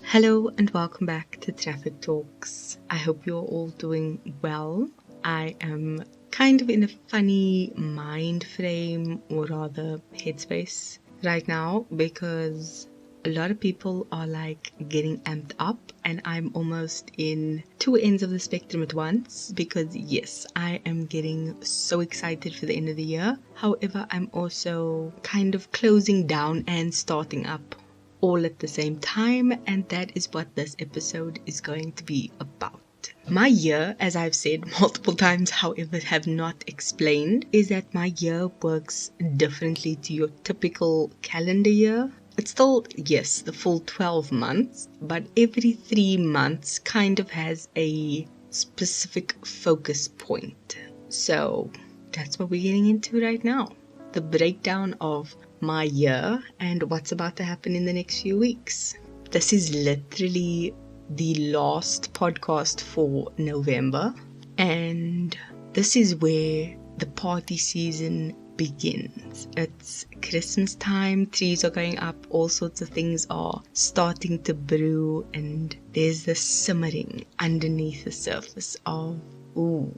Hello and welcome back to Traffic Talks. I hope you're all doing well. I am kind of in a funny mind frame, or rather headspace right now, because a lot of people are like getting amped up and I'm almost in two ends of the spectrum at once, because yes, I am getting so excited for the end of the year. However, I'm also kind of closing down and starting up all at the same time, and that is what this episode is going to be about. My year, as I've said multiple times, however have not explained, is that my year works differently to your typical calendar year. It's still, yes, the full 12 months, but every 3 months kind of has a specific focus point. So that's what we're getting into right now. The breakdown of my year and what's about to happen in the next few weeks. This is literally the last podcast for November, and this is where the party season begins. It's Christmas time, trees are going up, all sorts of things are starting to brew, and there's this simmering underneath the surface of, ooh,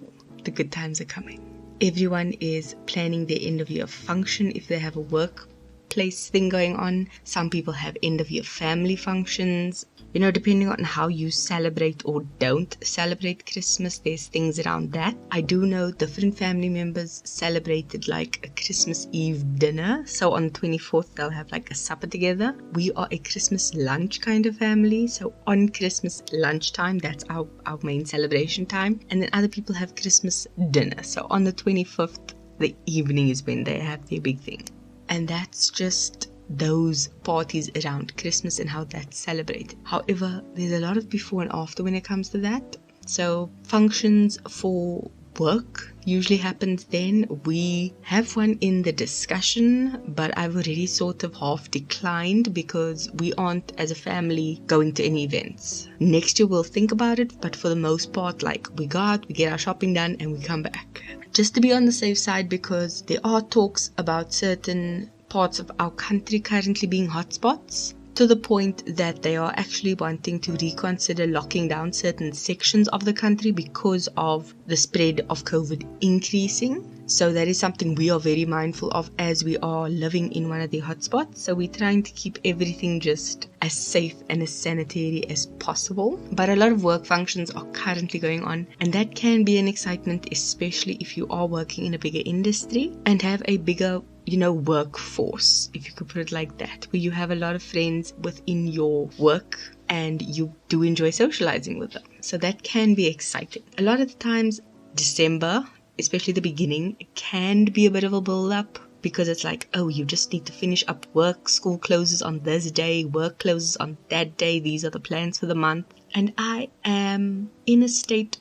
the good times are coming. Everyone is planning their end of year function if they have a workplace thing going on. Some people have end of year family functions. You know, depending on how you celebrate or don't celebrate Christmas, there's things around that. I do know different family members celebrated like a Christmas Eve dinner. So on the 24th, they'll have like a supper together. We are a Christmas lunch kind of family. So on Christmas lunchtime, that's our main celebration time. And then other people have Christmas dinner. So on the 25th, the evening is when they have their big thing. And that's just those parties around Christmas and how that's celebrated. However, there's a lot of before and after when it comes to that. So functions for work usually happens then. We have one in the discussion, but I've already sort of half declined because we aren't as a family going to any events. Next year we'll think about it, but for the most part, like we go out, we get our shopping done and we come back. Just to be on the safe side, because there are talks about certain parts of our country currently being hotspots, to the point that they are actually wanting to reconsider locking down certain sections of the country because of the spread of COVID increasing. So that is something we are very mindful of as we are living in one of the hotspots. So we're trying to keep everything just as safe and as sanitary as possible. But a lot of work functions are currently going on, and that can be an excitement, especially if you are working in a bigger industry and have a bigger workforce, if you could put it like that, where you have a lot of friends within your work and you do enjoy socializing with them. So that can be exciting. A lot of the times, December, especially the beginning, can be a bit of a build-up because it's like, oh, you just need to finish up work. School closes on this day, work closes on that day. These are the plans for the month. And I am in a state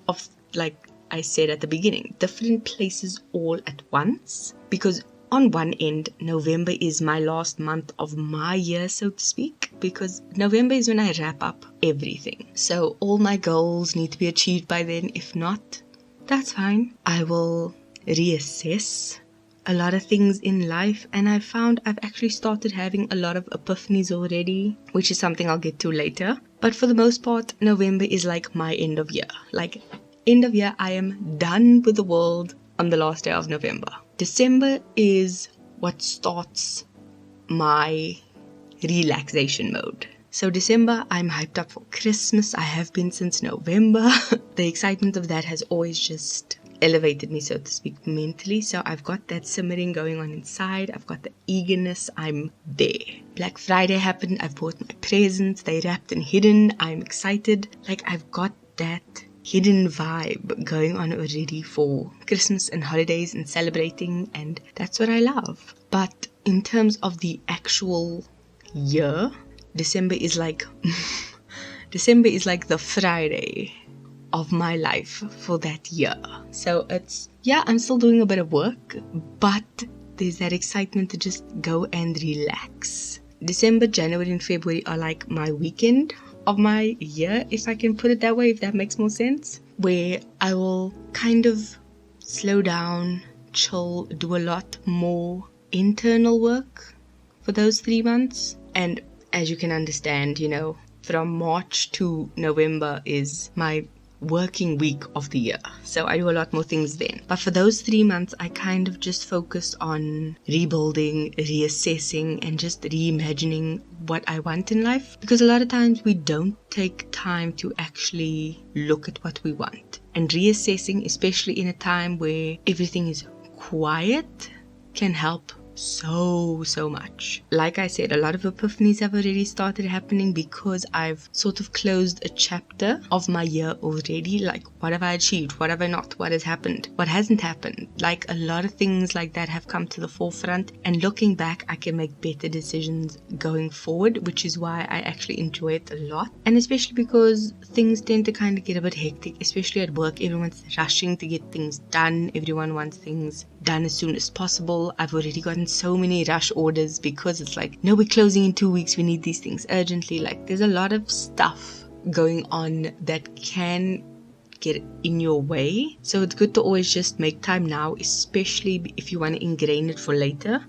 of, like I said at the beginning, different places all at once, because on one end, November is my last month of my year, so to speak, because November is when I wrap up everything. So all my goals need to be achieved by then. If not, that's fine. I will reassess a lot of things in life, and I found I've actually started having a lot of epiphanies already, which is something I'll get to later. But for the most part, November is like my end of year. Like end of year, I am done with the world on the last day of November. December is what starts my relaxation mode. So December, I'm hyped up for Christmas. I have been since November. The excitement of that has always just elevated me, so to speak, mentally. So I've got that simmering going on inside. I've got the eagerness. I'm there. Black Friday happened. I've bought my presents. They wrapped and hidden. I'm excited. Like I've got that hidden vibe going on already for Christmas and holidays and celebrating, and that's what I love. But in terms of the actual year, December is like the Friday of my life for that year. So it's, I'm still doing a bit of work, but there's that excitement to just go and relax. December, January and February are like my weekend of my year, if I can put it that way, if that makes more sense, where I will kind of slow down, chill, do a lot more internal work for those 3 months. And as you can understand, from March to November is my working week of the year. So I do a lot more things then. But for those 3 months, I kind of just focused on rebuilding, reassessing, and just reimagining what I want in life. Because a lot of times we don't take time to actually look at what we want. And reassessing, especially in a time where everything is quiet, can help so much. Like I said, a lot of epiphanies have already started happening because I've sort of closed a chapter of my year already. Like, what have I achieved? What have I not? What has happened? What hasn't happened? Like, a lot of things like that have come to the forefront, and looking back, I can make better decisions going forward, which is why I actually enjoy it a lot. And especially because things tend to kind of get a bit hectic, especially at work. Everyone's rushing to get things done. Everyone wants things done as soon as possible. I've already gotten so many rush orders because it's like, no, we're closing in 2 weeks, we need these things urgently. Like, there's a lot of stuff going on that can get in your way. So it's good to always just make time now, especially if you want to ingrain it for later,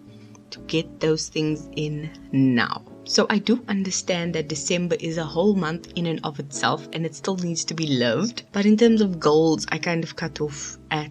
to get those things in now. So I do understand that December is a whole month in and of itself and it still needs to be lived. But in terms of goals, I kind of cut off at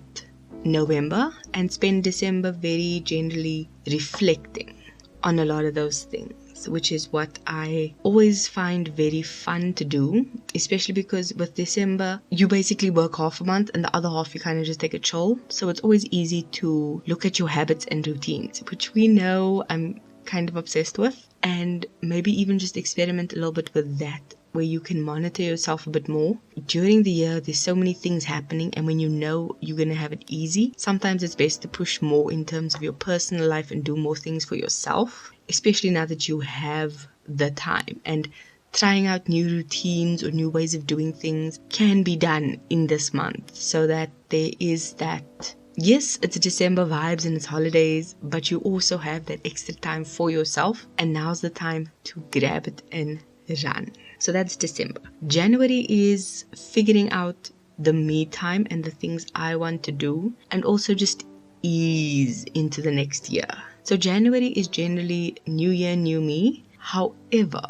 November and spend December very generally reflecting on a lot of those things, which is what I always find very fun to do, especially because with December, you basically work half a month and the other half you kind of just take a chill. So it's always easy to look at your habits and routines, which we know I'm kind of obsessed with, and maybe even just experiment a little bit with that, where you can monitor yourself a bit more. During the year, there's so many things happening, and when you know you're going to have it easy, sometimes it's best to push more in terms of your personal life and do more things for yourself, especially now that you have the time. And trying out new routines or new ways of doing things can be done in this month, so that there is that, yes, it's December vibes and it's holidays, but you also have that extra time for yourself, and now's the time to grab it and run. So that's December. January is figuring out the me time and the things I want to do, and also just ease into the next year. So January is generally new year, new me. However,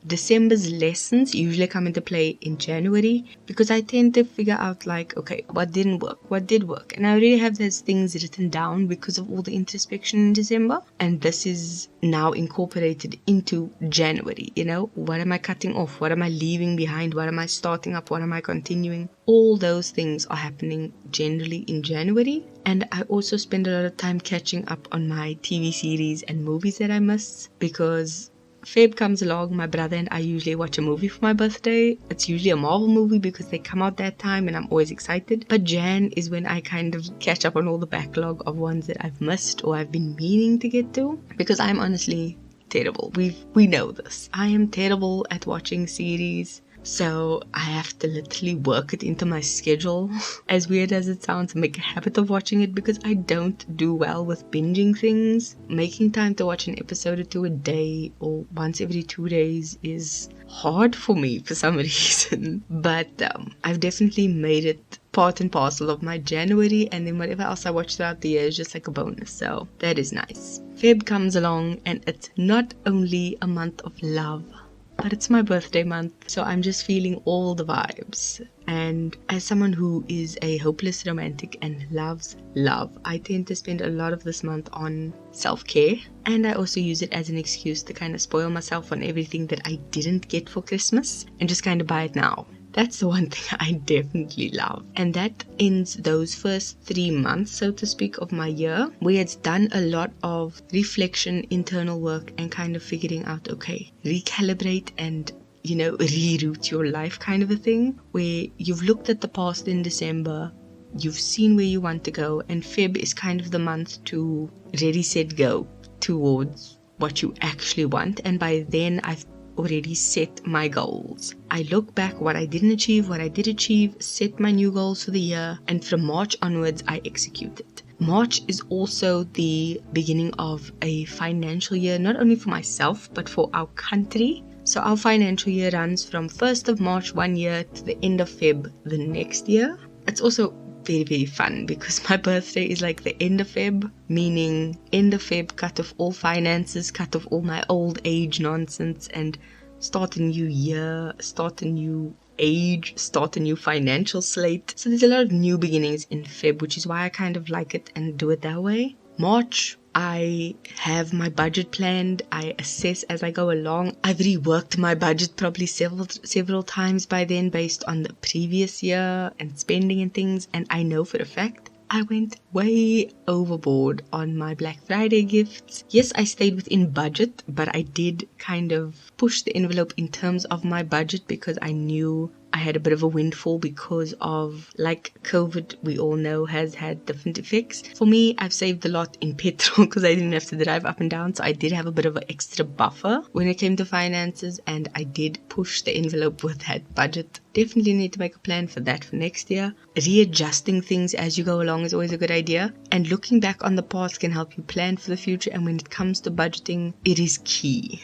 December's lessons usually come into play in January, because I tend to figure out like, okay, what didn't work, what did work, and I already have those things written down because of all the introspection in December, and this is now incorporated into January. You know, what am I cutting off, what am I leaving behind, what am I starting up, what am I continuing? All those things are happening generally in January. And I also spend a lot of time catching up on my TV series and movies that I missed, because Feb comes along, my brother and I usually watch a movie for my birthday. It's usually a Marvel movie because they come out that time and I'm always excited. But Jan is when I kind of catch up on all the backlog of ones that I've missed or I've been meaning to get to, because I'm honestly terrible. We know this. I am terrible at watching series. So I have to literally work it into my schedule, as weird as it sounds, make a habit of watching it, because I don't do well with binging things. Making time to watch an episode or two a day or once every 2 days is hard for me for some reason. But I've definitely made it part and parcel of my January, and then whatever else I watch throughout the year is just like a bonus. So that is nice. Feb comes along and it's not only a month of love, but it's my birthday month, so I'm just feeling all the vibes. And as someone who is a hopeless romantic and loves love, I tend to spend a lot of this month on self-care. And I also use it as an excuse to kind of spoil myself on everything that I didn't get for Christmas and just kind of buy it now. That's the one thing I definitely love. And that ends those first 3 months, so to speak, of my year, where it's done a lot of reflection, internal work, and kind of figuring out, okay, recalibrate and, reroute your life kind of a thing, where you've looked at the past in December, you've seen where you want to go, and Feb is kind of the month to ready, set, go towards what you actually want. And by then, I've already set my goals. I look back what I didn't achieve, what I did achieve, set my new goals for the year, and from March onwards I execute it. March is also the beginning of a financial year, not only for myself but for our country. So our financial year runs from 1st of March 1 year to the end of Feb the next year. It's also very, very fun because my birthday is like the end of Feb, meaning end of Feb, cut off all finances, cut off all my old age nonsense, and start a new year, start a new age, start a new financial slate. So there's a lot of new beginnings in Feb, which is why I kind of like it and do it that way. March, I have my budget planned. I assess as I go along. I've reworked my budget probably several times by then based on the previous year and spending and things. And I know for a fact I went way overboard on my Black Friday gifts. Yes, I stayed within budget, but I did kind of push the envelope in terms of my budget because I knew I had a bit of a windfall because of, like, COVID, we all know, has had different effects. For me, I've saved a lot in petrol because I didn't have to drive up and down, so I did have a bit of an extra buffer when it came to finances, and I did push the envelope with that budget. Definitely need to make a plan for that for next year. Readjusting things as you go along is always a good idea, and looking back on the past can help you plan for the future. And when it comes to budgeting, it is key.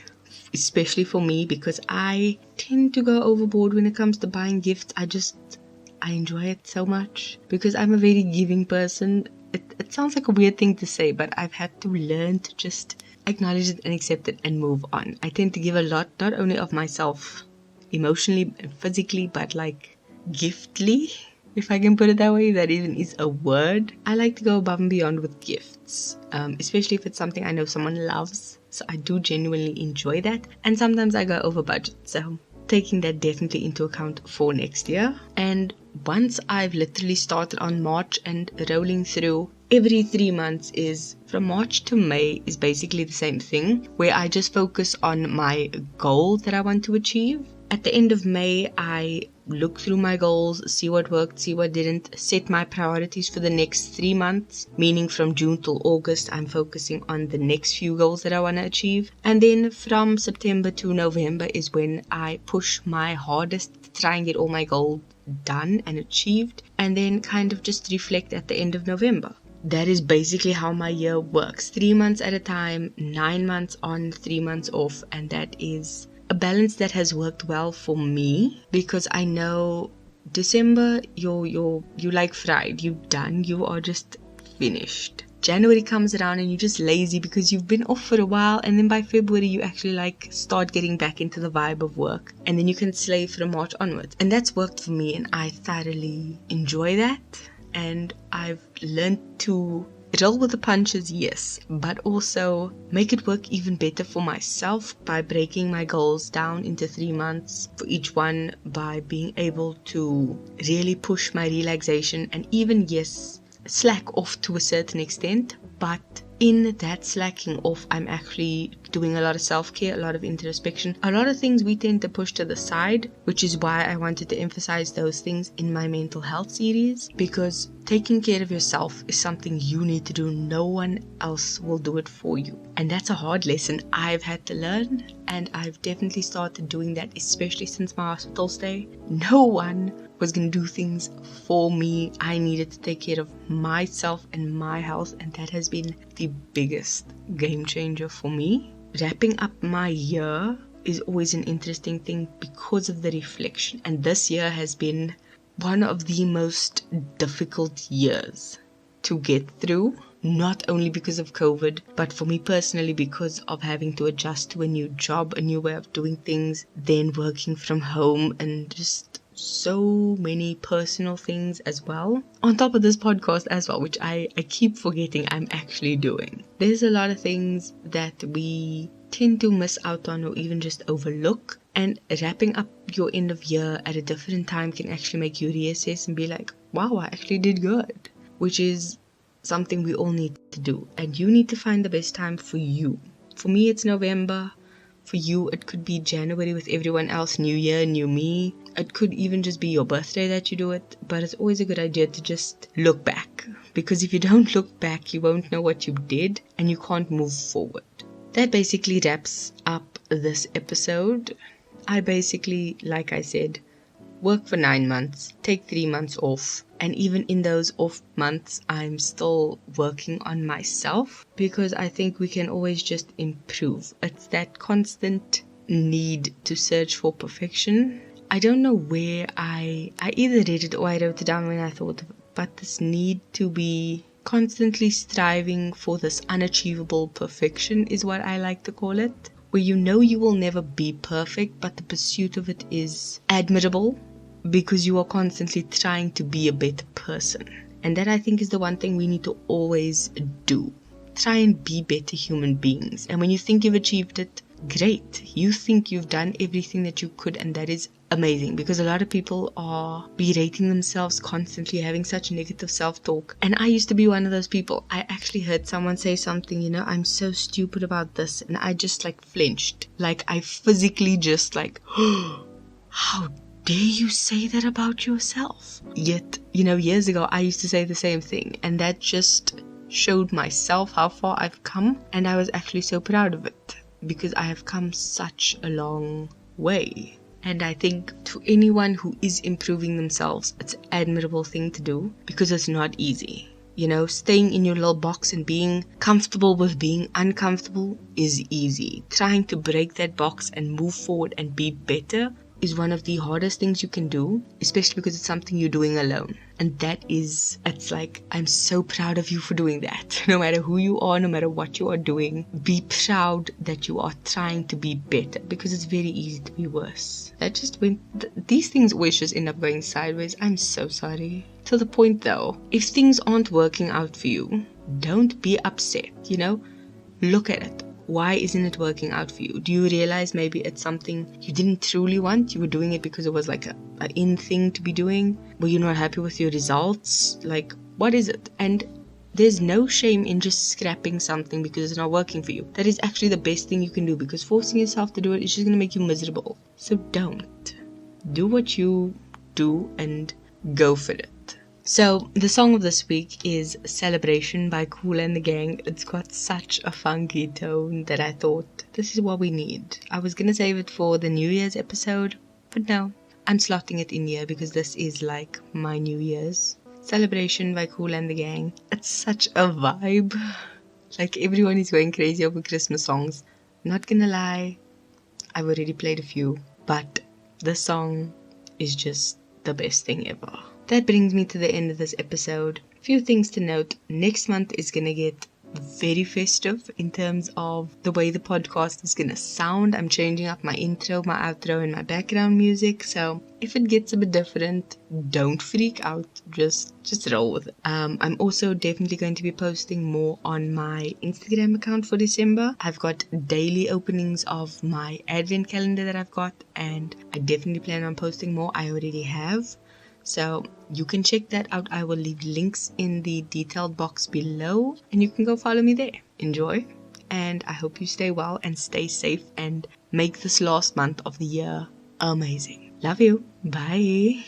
Especially for me, because I tend to go overboard when it comes to buying gifts. I enjoy it so much because I'm a very giving person. It sounds like a weird thing to say, but I've had to learn to just acknowledge it and accept it and move on. I tend to give a lot, not only of myself emotionally and physically, but like giftly, if I can put it that way. That even is a word. I like to go above and beyond with gifts, especially if it's something I know someone loves. So I do genuinely enjoy that. And sometimes I go over budget. So taking that definitely into account for next year. And once I've literally started on March and rolling through, every 3 months is from March to May is basically the same thing, where I just focus on my goal that I want to achieve. At the end of May, I look through my goals, see what worked, see what didn't, set my priorities for the next 3 months, meaning from June till August, I'm focusing on the next few goals that I want to achieve. And then from September to November is when I push my hardest to try and get all my goals done and achieved, and then kind of just reflect at the end of November. That is basically how my year works. 3 months at a time, 9 months on, 3 months off, and that is a balance that has worked well for me, because I know December you like fried, you're done, you are just finished. January comes around and you're just lazy because you've been off for a while, and then by February you actually like start getting back into the vibe of work, and then you can slave from March onwards. And that's worked for me, and I thoroughly enjoy that. And I've learned to roll with the punches, yes, but also make it work even better for myself by breaking my goals down into 3 months for each one, by being able to really push my relaxation and even, yes, slack off to a certain extent. But in that slacking off, I'm actually doing a lot of self-care, a lot of introspection, a lot of things we tend to push to the side, which is why I wanted to emphasize those things in my mental health series, because taking care of yourself is something you need to do. No one else will do it for you. And that's a hard lesson I've had to learn, and I've definitely started doing that, especially since my hospital stay. No one was going to do things for me. I needed to take care of myself and my health, and that has been the biggest game changer for me. Wrapping up my year is always an interesting thing because of the reflection, and this year has been one of the most difficult years to get through, not only because of COVID, but for me personally because of having to adjust to a new job, a new way of doing things, then working from home, and just so many personal things as well. On top of this podcast as well, which I keep forgetting I'm actually doing. There's a lot of things that we tend to miss out on or even just overlook. And wrapping up your end of year at a different time can actually make you reassess and be like, wow, I actually did good. Which is something we all need to do. And you need to find the best time for you. For me, it's November. For you, it could be January with everyone else, new year, new me. It could even just be your birthday that you do it. But it's always a good idea to just look back. Because if you don't look back, you won't know what you did and you can't move forward. That basically wraps up this episode. I basically, like I said, work for 9 months, take 3 months off. And even in those off months, I'm still working on myself, because I think we can always just improve. It's that constant need to search for perfection. I don't know where I either read it or I wrote it down when I thought of it, but this need to be constantly striving for this unachievable perfection is what I like to call it, where you know you will never be perfect, but the pursuit of it is admirable because you are constantly trying to be a better person. And that, I think, is the one thing we need to always do. Try and be better human beings. And when you think you've achieved it, great. You think you've done everything that you could, and that is amazing, because a lot of people are berating themselves constantly, having such negative self-talk. And I used to be one of those people. I actually heard someone say something, I'm so stupid about this, and I just flinched. I physically just how dare you say that about yourself? Yet, years ago I used to say the same thing, and that just showed myself how far I've come, and I was actually so proud of it, because I have come such a long way. And I think to anyone who is improving themselves, it's an admirable thing to do, because it's not easy. Staying in your little box and being comfortable with being uncomfortable is easy. Trying to break that box and move forward and be better is one of the hardest things you can do, especially because it's something you're doing alone. And I'm so proud of you for doing that. No matter who you are, no matter what you are doing, be proud that you are trying to be better, because it's very easy to be worse. These things always just end up going sideways. I'm so sorry. To the point though, if things aren't working out for you, don't be upset, Look at it. Why isn't it working out for you? Do you realize maybe it's something you didn't truly want? You were doing it because it was an in thing to be doing? Were you not happy with your results? What is it? And there's no shame in just scrapping something because it's not working for you. That is actually the best thing you can do, because forcing yourself to do it is just going to make you miserable. So don't. Do what you do and go for it. So the song of this week is Celebration by Kool and the Gang. It's got such a funky tone that I thought, this is what we need. I was going to save it for the New Year's episode, but no, I'm slotting it in here because this is my New Year's. Celebration by Kool and the Gang. It's such a vibe. Everyone is going crazy over Christmas songs. Not gonna lie, I've already played a few, but this song is just the best thing ever. That brings me to the end of this episode. Few things to note. Next month is going to get very festive in terms of the way the podcast is going to sound. I'm changing up my intro, my outro, and my background music. So if it gets a bit different, don't freak out. Just roll with it. I'm also definitely going to be posting more on my Instagram account for December. I've got daily openings of my advent calendar that I've got, and I definitely plan on posting more. I already have. So you can check that out. I will leave links in the detailed box below, and you can go follow me there. Enjoy, and I hope you stay well and stay safe and make this last month of the year amazing. Love you. Bye.